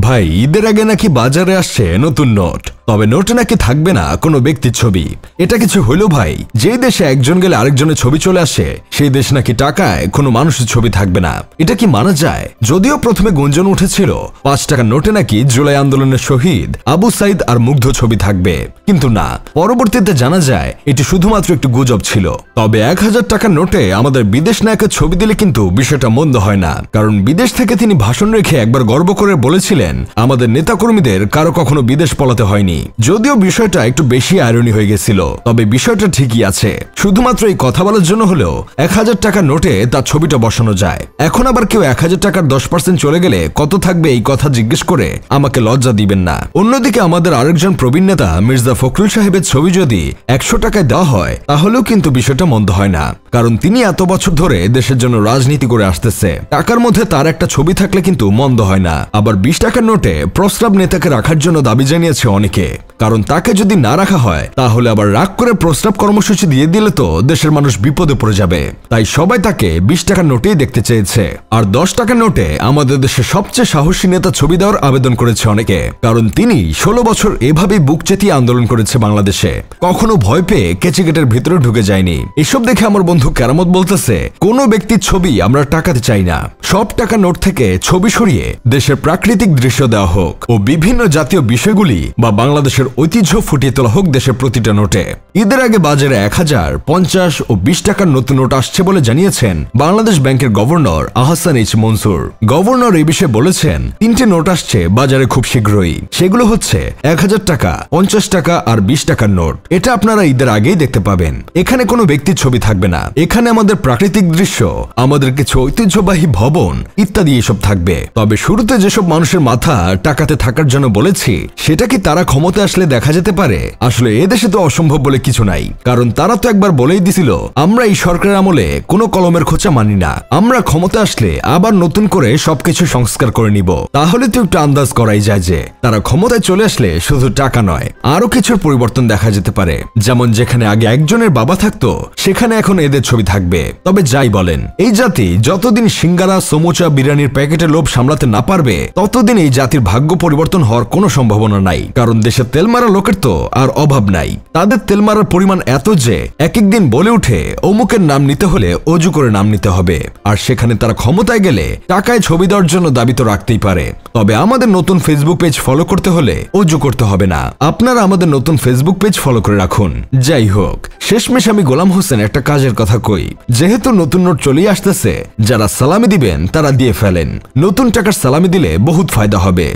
ভাই, ঈদের আগে নাকি বাজারে আসছে নতুন নোট, তবে নোটে নাকি থাকবে না কোনো ব্যক্তির ছবি। এটা কিছু হইলো ভাই, যে দেশে একজন গেলে আরেকজনের ছবি চলে আসে সেই দেশ নাকি টাকায় কোনো মানুষের ছবি থাকবে না। এটা কি মানা যায়? যদিও প্রথমে গুঞ্জন উঠেছিল 5 টাকার নোটে নাকি জুলাই আন্দোলনের শহীদ আবু সাইদ আর মুগ্ধ ছবি থাকবে, কিন্তু না, পরবর্তীতে জানা যায় এটি শুধুমাত্র একটি গুজব ছিল। তবে 1000 টাকার নোটে আমাদের বিদেশ নায়কের ছবি দিলে কিন্তু বিষয়টা মন্দ হয় না, কারণ বিদেশ থেকে তিনি ভাষণ রেখে একবার গর্ব করে বলেছিলেন আমাদের নেতাকর্মীদের কারো কখনো বিদেশ পলাতে হয়নি। যদিও বিষয়টা একটু বেশি আয়রনি হয়ে গেছিল, তবে বিষয়টা ঠিকই আছে। শুধুমাত্র এই কথা বলার জন্য হলেও 1000 টাকার নোটে তার ছবিটা বসানো যায়। এখন আবার কেউ 1000 টাকার 10% চলে গেলে কত থাকবে এই কথা জিজ্ঞেস করে আমাকে লজ্জা দিবেন না। অন্যদিকে আমাদের আরেকজন প্রবীণ নেতা মির্জা ফখরুল সাহেবের ছবি যদি 100 টাকায় দেওয়া হয় তাহলেও কিন্তু বিষয়টা মন্দ হয় না, কারণ তিনি এত বছর ধরে দেশের জন্য রাজনীতি করে আসতেছে। টাকার মধ্যে তার একটা ছবি থাকলে কিন্তু মন্দ হয় না। আবার 20 টাকার নোটে প্রস্তাব নেতাকে রাখার জন্য দাবি জানিয়েছে অনেকে, কারণ তাকে যদি না রাখা হয় তাহলে আবার রাগ করে প্রস্তাব কর্মসূচি দিয়ে দিলে তো দেশের মানুষ বিপদে পড়ে যাবে। তাই সবাই তাকে 20 টাকার নোটেই দেখতে চেয়েছে। আর 10 টাকার নোটে আমাদের দেশের সবচেয়ে সাহসী নেতা ছবি দেওয়ার আবেদন করেছে অনেকে, কারণ তিনি 16 বছর এভাবেই বুক চেতিয়ে আন্দোলন করেছে বাংলাদেশে, কখনো ভয় পেয়ে কেচিগেটের ভিতরে ঢুকে যায়নি। এসব দেখে আমার বন্ধু কেরামত বলতেছে কোনো ব্যক্তির ছবি আমরা টাকাতে চাই না, সব টাকা নোট থেকে ছবি সরিয়ে দেশের প্রাকৃতিক দৃশ্য দেওয়া হোক ও বিভিন্ন জাতীয় বিষয়গুলি বা বাংলাদেশের ঐতিহ্য ফুটিয়ে তোলা হোক দেশের প্রতিটা নোটে। ঈদের আগে বাজারে 1000, 50 ও 20 টাকার নতুন নোট আসছে বলে জানিয়েছেন বাংলাদেশ ব্যাংকের governor Ahsan H Mansur. Governor এই বিষয়ে বলেছেন 3টে নোট আসছে বাজারে খুব শীঘ্রই, সেগুলো হচ্ছে 1000 টাকা, 50 টাকা আর 20 টাকার নোট। এটা আপনারা ঈদের আগেই দেখতে পাবেন। এখানে কোনো ব্যক্তির ছবি থাকবে না, এখানে আমাদের প্রাকৃতিক দৃশ্য, আমাদের কিছু ঐতিহ্যবাহী ভবন ইত্যাদি এসব থাকবে। তবে শুরুতে যেসব মানুষের মাথা টাকাতে থাকার জন্য বলেছি সেটা কি তারা ক্ষমতা আসলে দেখা যেতে পারে? আসলে এদেশে তো অসম্ভব বলে কিছু নাই, কারণ তারা তো একবার বলেই দিছিল আমরা এই সরকারের আমলে কোনো কলমের খোঁচা মানি না, আমরা ক্ষমতা আসলে আবার নতুন করে সবকিছু সংস্কার করে নিব। তাহলে তো একটু আন্দাজ করাই যায় যে তারা ক্ষমতায় চলে আসলে শুধু টাকা নয় আরো কিছুর পরিবর্তন দেখা যেতে পারে। যেমন যেখানে আগে একজনের বাবা থাকতো সেখানে এখন এদের ছবি থাকবে। তবে যাই বলেন, এই জাতি যতদিন সিঙ্গারা, সমুচা, বিরিয়ানির প্যাকেটের লোভ সামলাতে না পারবে ততদিন এই জাতির ভাগ্য পরিবর্তন হওয়ার কোনো সম্ভাবনা নাই। কারণ দেশে তেল মারা লোকের তো আর অভাব নাই, তাদের তেল মারার পরিমাণ এত যে এক একদিন বলে উঠে অমুকের নাম নিতে হলে অজু করে নাম নিতে হবে। আর সেখানে তারা ক্ষমতায় গেলে টাকায় ছবি দেওয়ার জন্য দাবি তো রাখতেই পারে। তবে আমাদের নতুন ফেসবুক পেজ ফলো করতে হলে অজু করতে হবে না, আপনারা আমাদের নতুন ফেসবুক পেজ ফলো করে রাখুন। যাই হোক, শেষমেশ আমি গোলাম হোসেন একটা কাজের কথা কই, যেহেতু নতুন নোট চলেই আসতেছে, যারা সালামি দিবেন তারা দিয়ে ফেলেন। নতুন টাকার সালামি দিলে বহুত ফায়দা হবে।